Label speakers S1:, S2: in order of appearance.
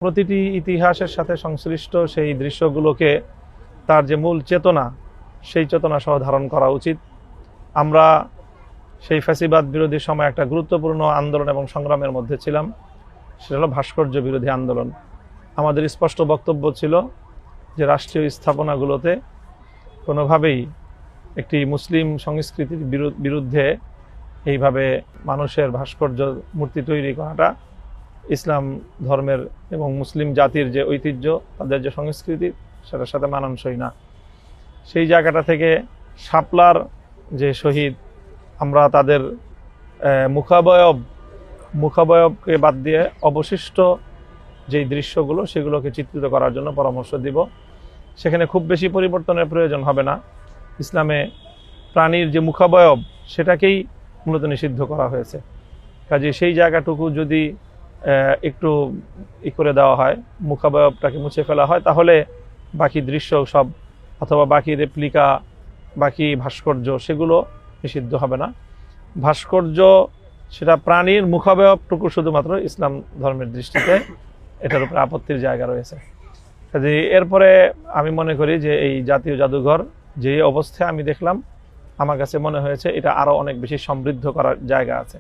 S1: প্রতিটি ইতিহাসের সাথে সংশ্লিষ্ট সেই দৃশ্যগুলোকে তার যে মূল চেতনা, সেই চেতনা সহ ধারণ করা উচিত। আমরা সেই ফ্যাসিবাদ বিরোধী সময় একটা গুরুত্বপূর্ণ আন্দোলন এবং সংগ্রামের মধ্যে ছিলাম, সেটা হলো ভাস্কর্য বিরোধী আন্দোলন। আমাদের স্পষ্ট বক্তব্য ছিল যে রাষ্ট্রীয় স্থাপনাগুলোতে কোনোভাবেই একটি মুসলিম সংস্কৃতির বিরুদ্ধে এইভাবে মানুষের ভাস্কর্য মূর্তি তৈরি করাটা ইসলাম ধর্মের এবং মুসলিম জাতির যে ঐতিহ্য, তাদের যে সংস্কৃতি, সেটার সাথে মানানসই না। সেই জায়গাটা থেকে শাপলার যে শহীদ, আমরা তাদের মুখাবয়বকে বাদ দিয়ে অবশিষ্ট যেই দৃশ্যগুলো, সেগুলোকে চিত্রিত করার জন্য পরামর্শ দিব। সেখানে খুব বেশি পরিবর্তনের প্রয়োজন হবে না। ইসলামে প্রাণীর যে মুখাবয়ব, সেটাকেই মূলত নিষিদ্ধ করা হয়েছে। কাজে সেই জায়গাটুকু যদি একটু করে দেওয়া হয়, মুখাবয়বটাকে মুছে ফেলা হয়, তাহলে বাকি দৃশ্য সব, অথবা বাকি রেপ্লিকা, বাকি ভাস্কর্য, সেগুলো নিষিদ্ধ হবে না। ভাস্কর্য সেটা প্রাণীর মুখাবয়বটুকু শুধুমাত্র ইসলাম ধর্মের দৃষ্টিতে এটার উপরে আপত্তির জায়গা রয়েছে। কাজে এরপরে আমি মনে করি যে এই জাতীয় জাদুঘর যে অবস্থায় আমি দেখলাম, আমার কাছে মনে হয়েছে এটা আরো অনেক বেশি সমৃদ্ধ করার জায়গা আছে।